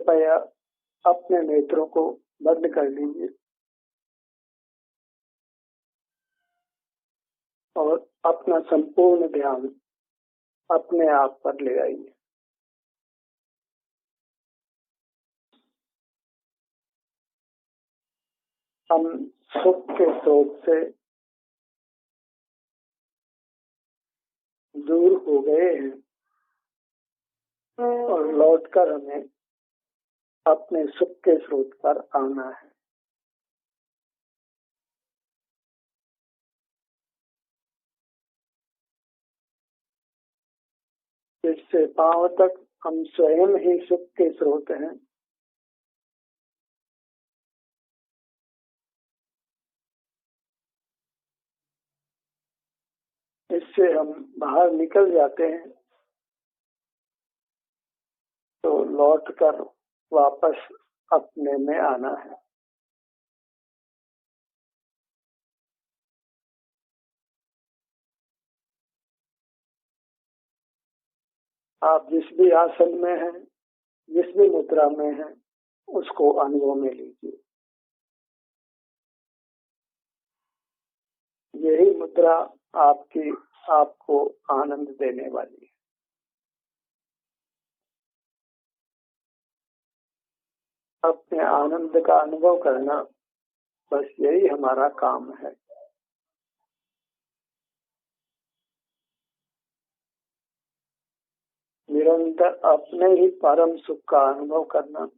कृपया अपने नेत्रों को बंद कर लीजिए और अपना संपूर्ण ध्यान अपने आप पर ले आइए। हम सुख के स्रोत से दूर हो गए हैं और लौटकर हमें अपने सुख के स्रोत पर आना है। इससे पांव तक हम स्वयं ही सुख के स्रोत हैं। इससे हम बाहर निकल जाते हैं तो लौटकर वापस अपने में आना है। आप जिस भी आसन में हैं, जिस भी मुद्रा में हैं, उसको अनुभव में लीजिए। यही मुद्रा आपको आनंद देने वाली है। अपने आनंद का अनुभव करना, बस यही हमारा काम है। निरंतर अपने ही परम सुख का अनुभव करना,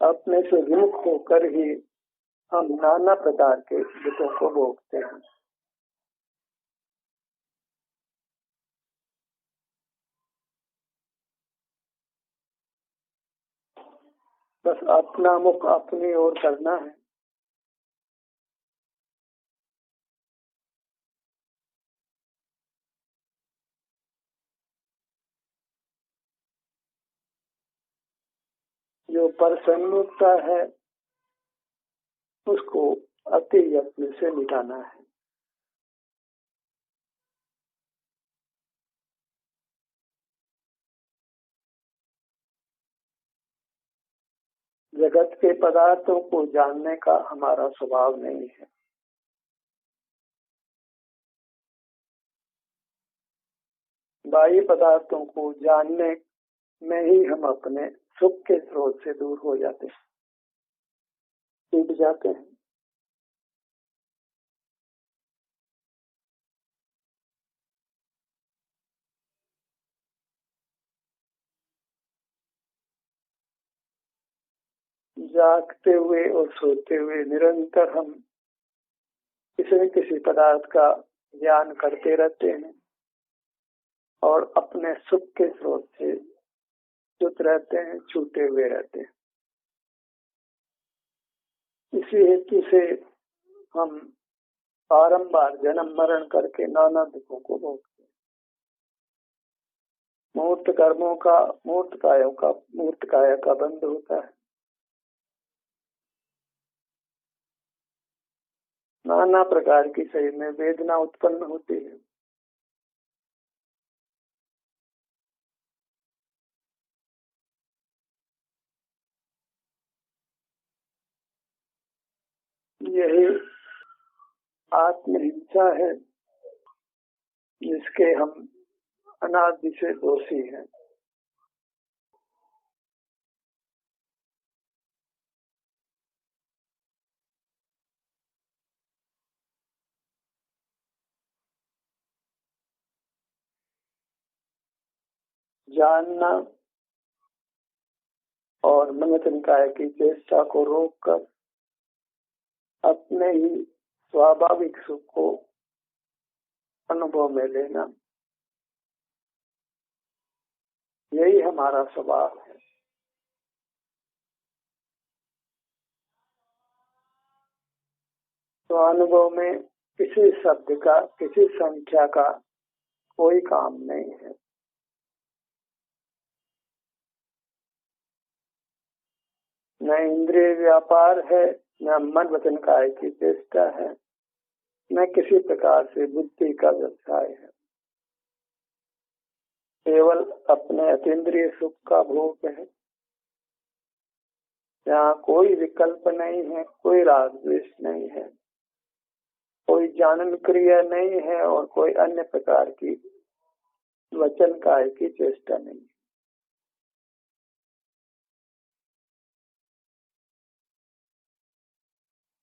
अपने से विमुख होकर ही हम नाना प्रकार के दुखों को भोगते हैं। बस अपना मुख अपनी ओर करना है। जो प्रसन्नता है उसको अति यत्न से मिटाना है। जगत के पदार्थों को जानने का हमारा स्वभाव नहीं है। बाह्य पदार्थों को जानने में ही हम अपने सुख के स्रोत से दूर हो जाते हैं, टूट जाते हैं। जागते हुए और सोते हुए निरंतर हम किसी न किसी पदार्थ का ज्ञान करते रहते हैं और अपने सुख के स्रोत से च्युत रहते हैं, छूटे हुए रहते हैं। इसी हेतु से हम बारंबार जन्म मरण करके नाना दुखों को भोगते हैं। मूर्त कर्मों का, मूर्त काया का बंध होता है। नाना प्रकार की शरीर में वेदना उत्पन्न होती है। यही आत्महिंसा है जिसके हम अनादि से दोषी हैं। जानना और मनोत निकाय की चेष्टा को रोककर अपने ही स्वाभाविक सुख को अनुभव में लेना, यही हमारा स्वभाव है। तो अनुभव में किसी शब्द का, किसी संख्या का कोई काम नहीं है। न इंद्रिय व्यापार है, न मन वचन काय की चेष्टा है। न किसी प्रकार से बुद्धि का व्यवसाय है, केवल अपने अतीन्द्रिय सुख का भोग है। यहाँ कोई विकल्प नहीं है, कोई राग द्वेष नहीं है, कोई जानन क्रिया नहीं है और कोई अन्य प्रकार की वचन काय की चेष्टा नहीं।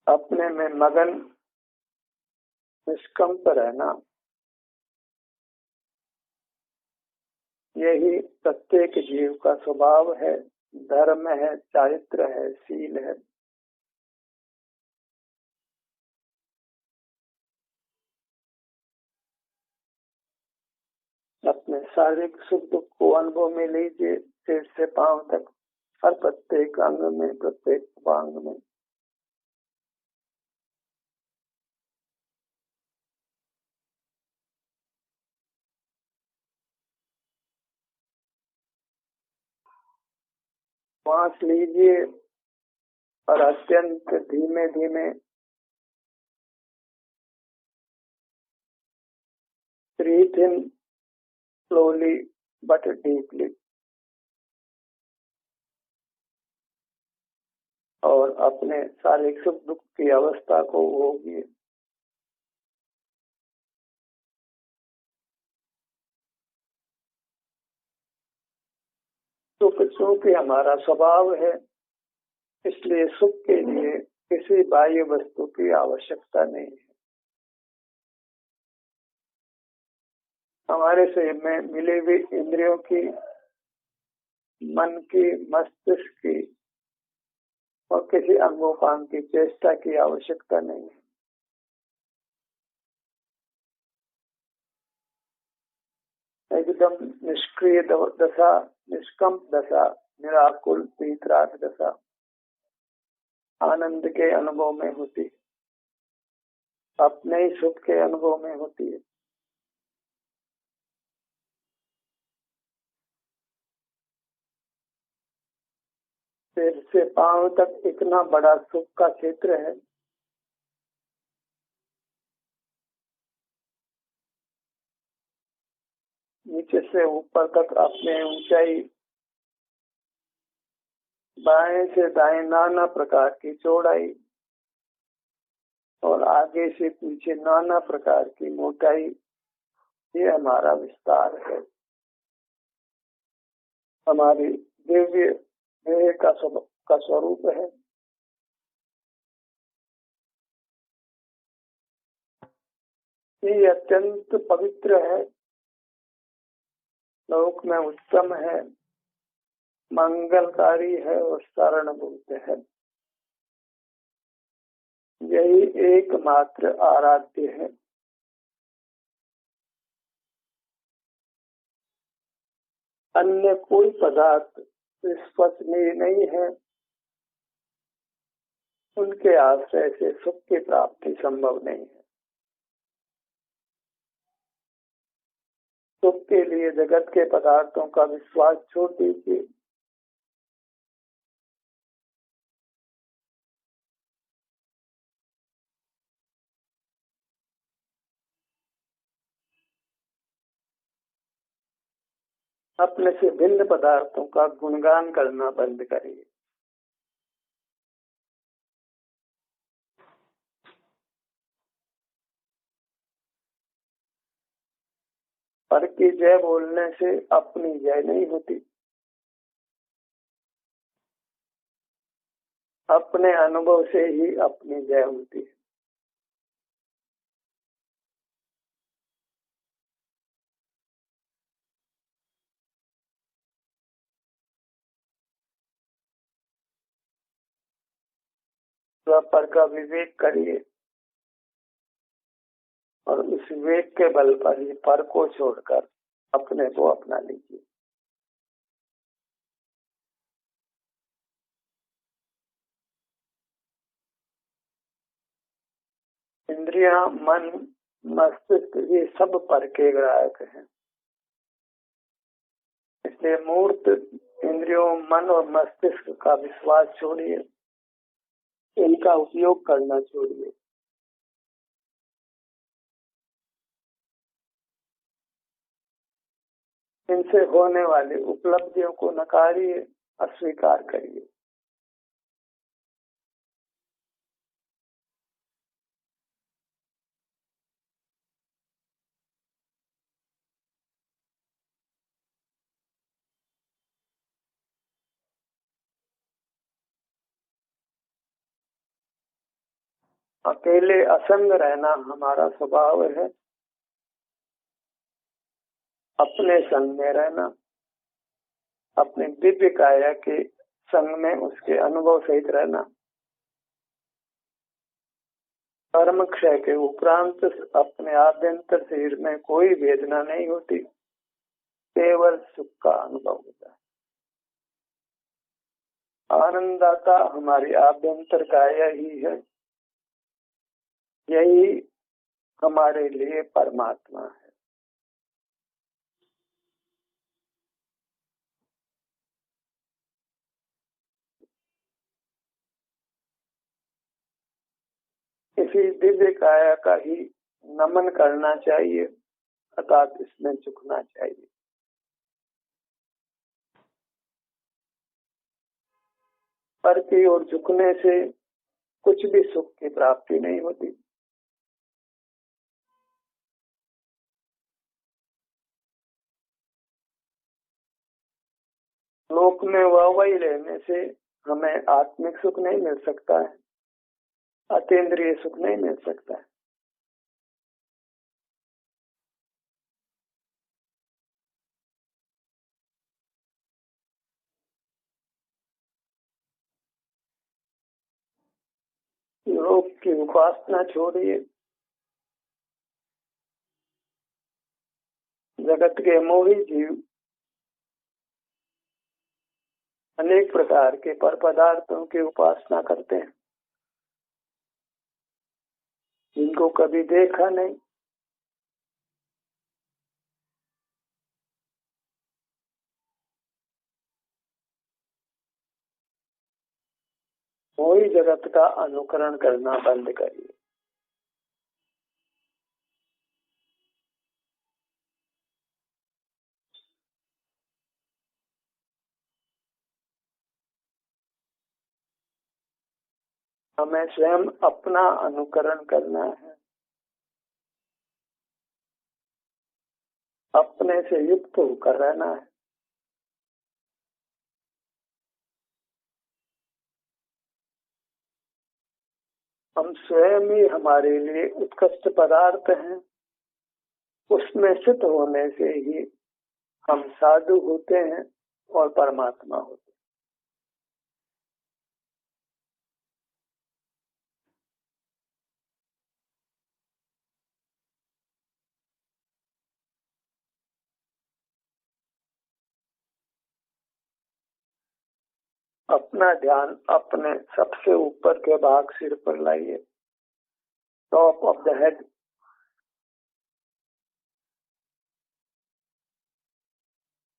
अपने में मगन निष्कंप रहना, यही प्रत्येक जीव का स्वभाव है, धर्म है, चारित्र है, शील है। अपने शारीरिक सुख दुख को अनुभव में लीजिए, सिर से पांव तक, हर प्रत्येक अंग में, प्रत्येक उपांग में। सांस लीजिए और अत्यंत धीमे धीमे breathe in slowly but deeply, और अपने शारीरिक सुख दुख की अवस्था को भोगिए। सुख चूंकि हमारा स्वभाव है, इसलिए सुख के लिए किसी बाह्य वस्तु की आवश्यकता नहीं है। हमारे शरीर में मिली हुई इंद्रियों की, मन की, मस्तिष्क की और किसी अंगोपांग की चेष्टा की आवश्यकता नहीं है। एकदम निष्क्रिय दशा, निष्कंप दशा, निराकुल वीतराग दशा आनंद के अनुभव में होती है, अपने ही सुख के अनुभव में होती है। सिर से पांव तक इतना बड़ा सुख का क्षेत्र है। नीचे से ऊपर तक अपने ऊंचाई, बाएं से दाएं नाना प्रकार की चौड़ाई और आगे से पीछे नाना प्रकार की मोटाई, ये हमारा विस्तार है, हमारी दिव्य देह का स्वरूप है। ये अत्यंत पवित्र है, लोक में उत्तम है, मंगलकारी है और शरणभूत है। यही एकमात्र आराध्य है। अन्य कोई पदार्थ विश्वसनीय नहीं है, उनके आश्रय से सुख की प्राप्ति संभव नहीं है। सुख के लिए जगत के पदार्थों का विश्वास छोड़ दीजिए। अपने से भिन्न पदार्थों का गुणगान करना बंद करिए। पर की जय बोलने से अपनी जय नहीं होती, अपने अनुभव से ही अपनी जय होती है। पर का विवेक करिए और उस विवेक के बल पर ही पर को छोड़कर अपने को अपना लीजिए। इंद्रियां, मन, मस्तिष्क, ये सब पर के ग्राहक हैं। इसलिए मूर्त इंद्रियों, मन और मस्तिष्क का विश्वास छोड़िए, इनका उपयोग करना छोड़िए। इनसे होने वाली उपलब्धियों को नकारिए, अस्वीकार करिए। अकेले असंग रहना हमारा स्वभाव है। अपने संग में रहना, अपने दिव्य काया के संग में उसके अनुभव सहित रहना। कर्म क्षय के उपरांत अपने आभ्यंतर शरीर में कोई वेदना नहीं होती, केवल सुख का अनुभव होता है। आनंददाता हमारी आभ्यंतर काया ही है, यही हमारे लिए परमात्मा है। इसी दिव्य काया का ही नमन करना चाहिए, अर्थात इसमें झुकना चाहिए। पर की ओर झुकने से कुछ भी सुख की प्राप्ति नहीं होती। लोक में वाहवाही लेने से हमें आत्मिक सुख नहीं मिल सकता है, अतीन्द्रिय सुख नहीं मिल सकता है। लोक की उपासना छोड़िए, जगत के मोही जीव अनेक प्रकार के पर पदार्थों की उपासना करते हैं, जिनको कभी देखा नहीं। मोही जगत का अनुकरण करना बंद करिए। हमें स्वयं अपना अनुकरण करना है, अपने से युक्त होकर रहना है। हम स्वयं ही हमारे लिए उत्कृष्ट पदार्थ हैं, उसमें स्थित होने से ही हम साधु होते हैं और परमात्मा होते हैं। अपना ध्यान अपने सबसे ऊपर के भाग सिर पर लाइए, टॉप ऑफ द हेड।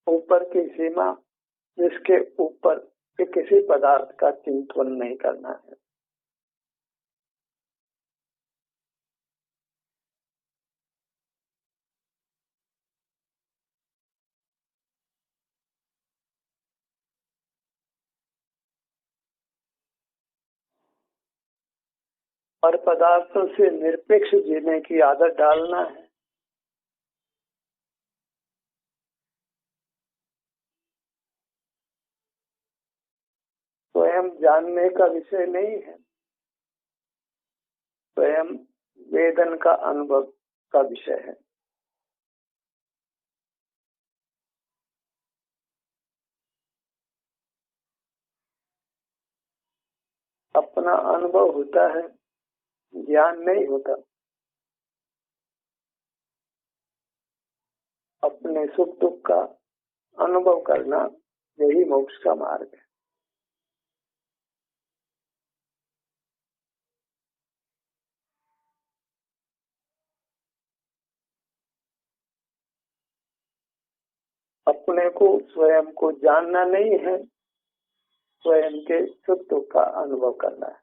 ऊपर की सीमा, जिसके ऊपर के किसी पदार्थ का चिंतन नहीं करना है। और पदार्थों से निरपेक्ष जीने की आदत डालना है। स्वयं जानने का विषय नहीं है, स्वयं वेदन का अनुभव का विषय है। अपना अनुभव होता है, ज्ञान नहीं होता। अपने सुख दुख का अनुभव करना, यही मोक्ष का मार्ग है। अपने को स्वयं को जानना नहीं है, स्वयं के सुख दुख का अनुभव करना है।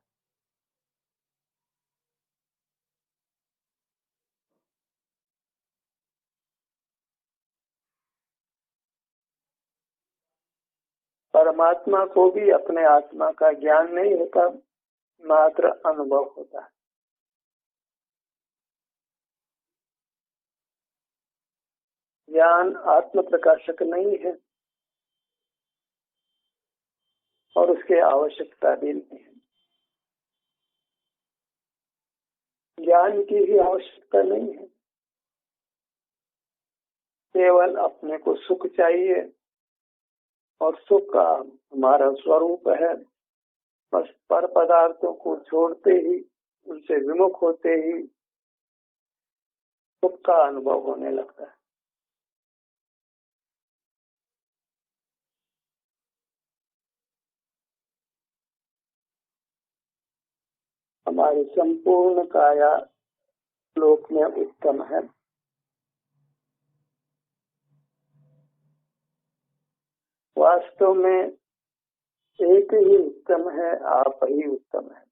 परमात्मा को भी अपने आत्मा का ज्ञान नहीं होता, मात्र अनुभव होता है। ज्ञान आत्म प्रकाशक नहीं है और उसकी आवश्यकता भी नहीं है। ज्ञान की ही आवश्यकता नहीं है, केवल अपने को सुख चाहिए और सुख का हमारा स्वरूप है। बस पर पदार्थों को छोड़ते ही, उनसे विमुख होते ही सुख का अनुभव होने लगता है। हमारी संपूर्ण काया लोक में उत्तम है। वास्तव में एक ही उत्तम है, आप ही उत्तम है।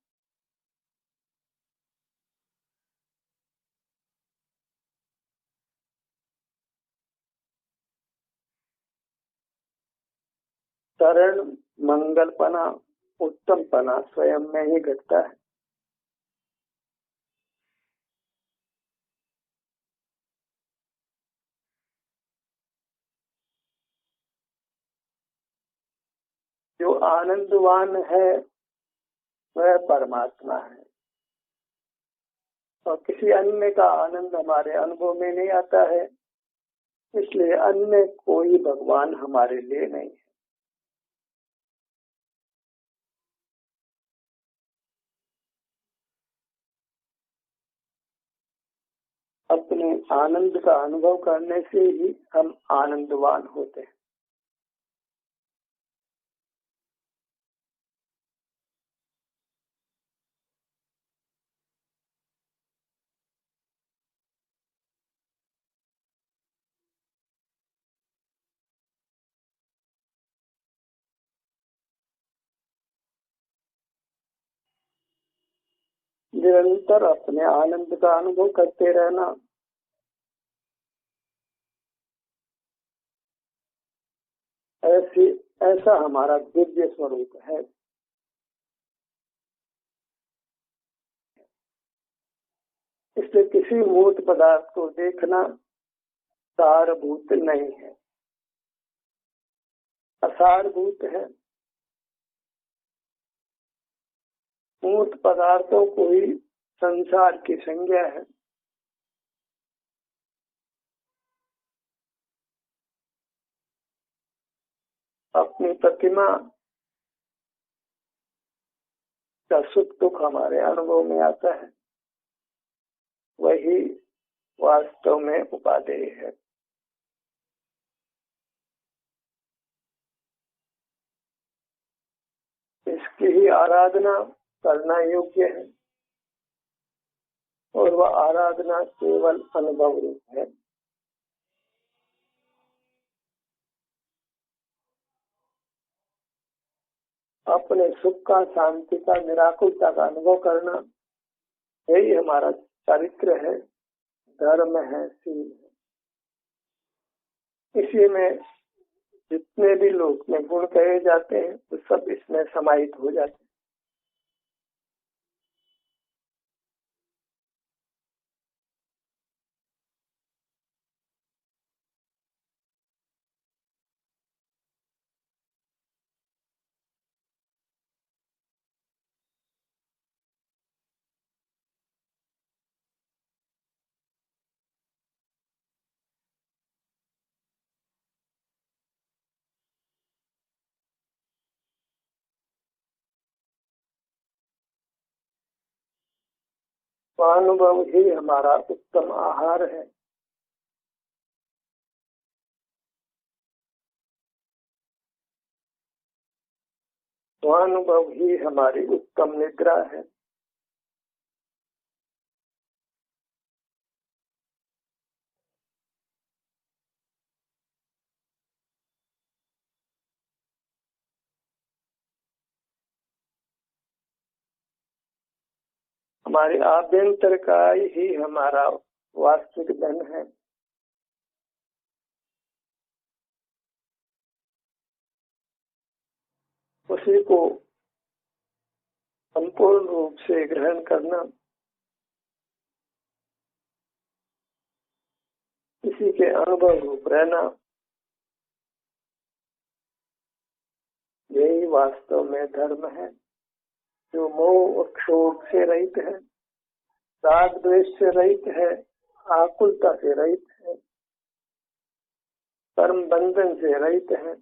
शरण मंगलपना, उत्तमपना स्वयं में ही घटता है। जो आनंदवान है वह परमात्मा है और किसी अन्य का आनंद हमारे अनुभव में नहीं आता है, इसलिए अन्य कोई भगवान हमारे लिए नहीं है। अपने आनंद का अनुभव करने से ही हम आनंदवान होते हैं। निरंतर अपने आनंद का अनुभव करते रहना, ऐसा हमारा दिव्य स्वरूप है। इसलिए किसी मूर्त पदार्थ को देखना सारभूत नहीं है, असारभूत है। मूर्त पदार्थों को ही संसार की संज्ञा है। अपनी प्रतिमा का सुख दुख हमारे अनुभव में आता है, वही वास्तव में उपादेय है। इसकी ही आराधना करना योग्य है और वह आराधना केवल अनुभव रूप है। अपने सुख का, शांति का, निराकुलता का अनुभव करना, यही हमारा चरित्र है, धर्म है, सील है। इसी में जितने भी लोक में गुण कहे जाते हैं वो सब इसमें समाहित हो जाते हैं। स्वानुभव ही हमारा उत्तम आहार है। स्वानुभव ही हमारी उत्तम निद्रा है। हमारे आभ्यंतर का ही हमारा वास्तविक धन है। उसी को संपूर्ण रूप से ग्रहण करना, इसी के अनुभव रूप रहना, यही वास्तव में धर्म है, जो मोह और क्षोभ से रहित है, राग द्वेष से रहित है, आकुलता से रहित है, कर्म बंधन से रहित है,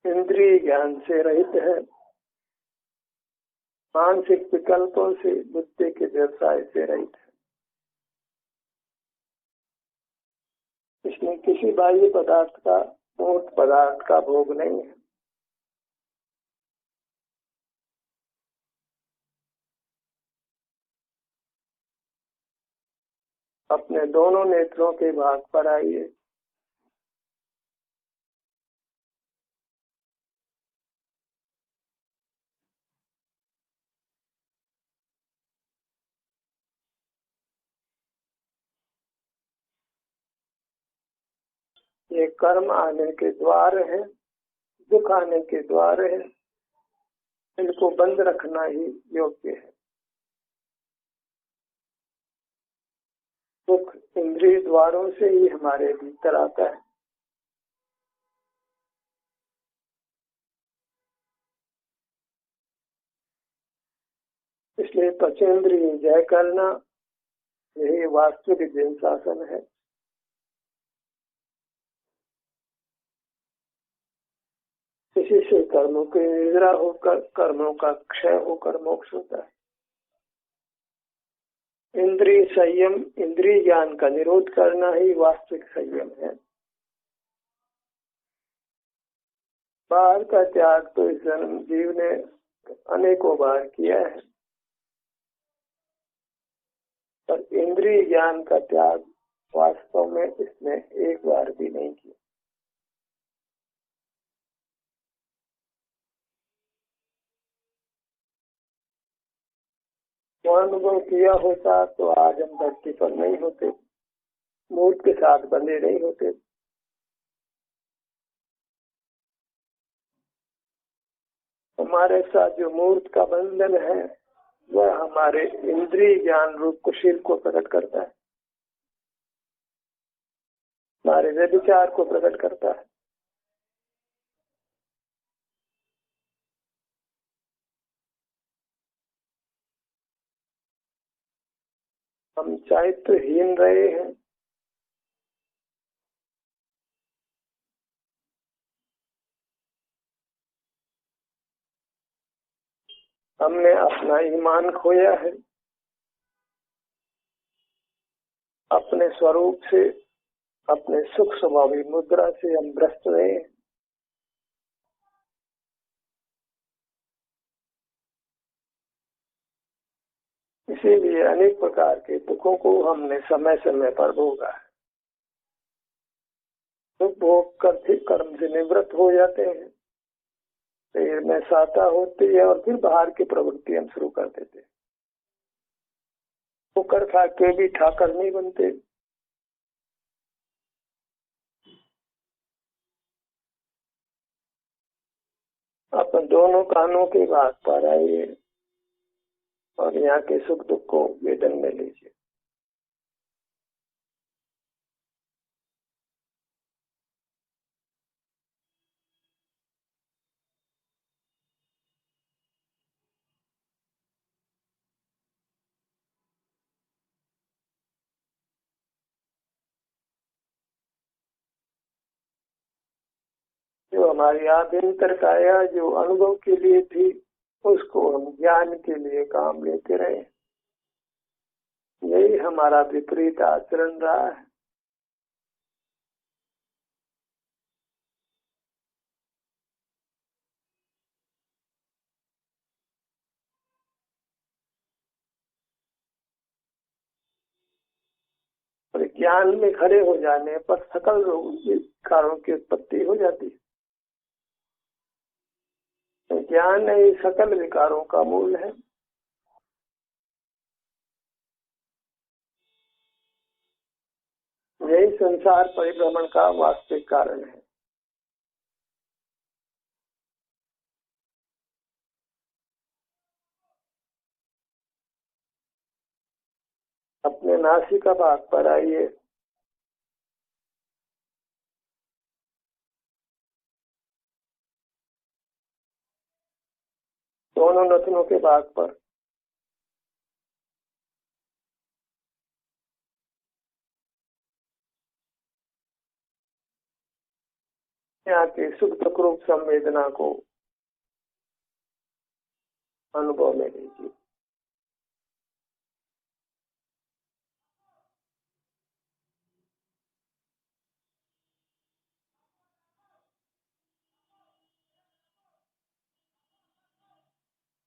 इंद्रिय ज्ञान से रहित है, मानसिक विकल्पों से, बुद्धि के व्यवसाय से रहित है। इसमें किसी बाह्य पदार्थ का, मूर्त पदार्थ का भोग नहीं है। अपने दोनों नेत्रों के भाग पर आइए। ये कर्म आने के द्वार है, दुख आने के द्वार है, इनको बंद रखना ही योग्य है। दुख इंद्रिय द्वारों से ही हमारे भीतर आता है। इसलिए पचेंद्रिय जय करना, यही वास्तविक दिन शासन है। इसी से कर्मों की निद्रा होकर, कर्मों का क्षय होकर मोक्ष होता है। इंद्रिय संयम, इंद्रिय ज्ञान का निरोध करना ही वास्तविक संयम है। बाहर का त्याग तो इस जन्म जीव ने अनेकों बार किया है, पर इंद्रिय ज्ञान का त्याग वास्तव में इसने एक बार भी नहीं किया। वो अनुभव किया होता तो आज हम धरती पर नहीं होते, मूर्त के साथ बंधे नहीं होते। हमारे साथ जो मूर्त का बंधन है, वह हमारे इंद्रिय ज्ञान रूप कुशील को प्रकट करता है, हमारे व्यभिचार को प्रकट करता है। हम चारित्रहीन रहे हैं, हमने अपना ईमान खोया है, अपने स्वरूप से, अपने सुख स्वभावी मुद्रा से हम भ्रष्ट रहे हैं। इसीलिए अनेक प्रकार के दुखों को हमने समय समय पर भोगा है। दुख भोग कर फिर कर्म से निवृत्त हो जाते हैं, शरीर में साता होती है और फिर बाहर की प्रवृत्ति हम शुरू कर देते हैं। ठोकर खा के भी ठाकर नहीं बनते। अपन दोनों कानों के भाग पर आइए और यहाँ के सुख दुख को वेदन में लीजिए। जो हमारी आभ्यंतर काया जो अनुभव के लिए थी, उसको हम ज्ञान के लिए काम लेते रहे। यही हमारा विपरीत आचरण रहा है। और ज्ञान में खड़े हो जाने पर सकल विकारों की उत्पत्ति हो जाती है। तो ज्ञान ही सकल विकारों का मूल है। यही संसार परिभ्रमण का वास्तविक कारण है। अपने नासिका भाग पर आइए। दोनों नथनों के भाग पर यहाँ की सुख दुख रूप संवेदना को अनुभव में लीजिए।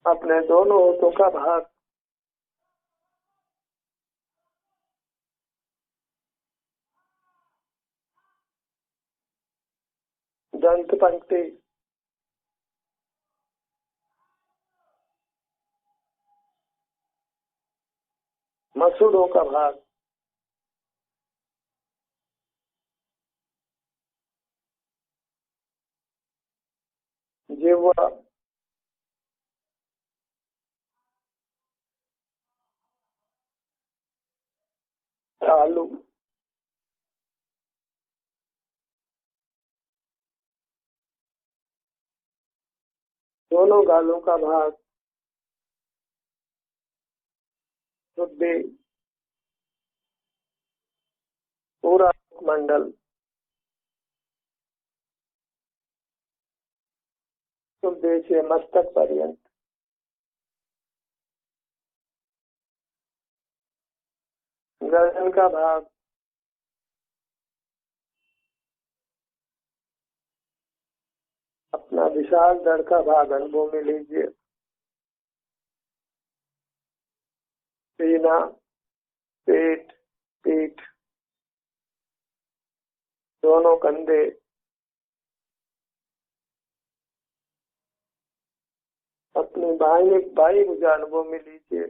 अपने दोनों होठों का भाग दंत पंक्ति मसूड़ों का भाग जिह्वा तालु दोनों गालों का भाग हृदय पूरा मंडल हृदय से मस्तक पर्यंत गर्दन का भाग अपना विशाल धड़ का भाग अनुभव में लीजिए। सीना पेट पीठ दोनों कंधे अपनी बाई भुजा अनुभव में लीजिए।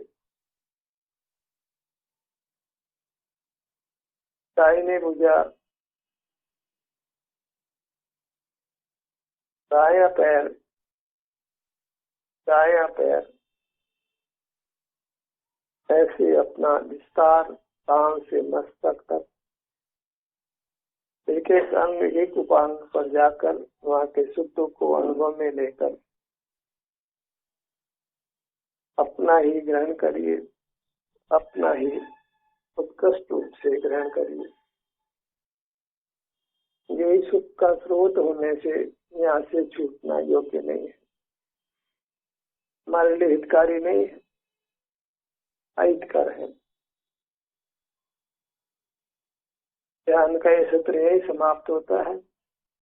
दाहिने भुजा दायां पैर दायां पैर ऐसे अपना विस्तार कान से मस्तक तक एक एक अंग एक उपांग पर जाकर वहाँ के सुखों को अनुभव में लेकर अपना ही ग्रहण करिए। अपना ही उत्कृष्ट रूप से ग्रहण करिए। यही सुख का स्रोत होने से यहाँ से छूटना योग्य नहीं है, हमारे लिए हितकारी नहीं है, अहितकर है। ध्यान का ये सत्र यही समाप्त होता है।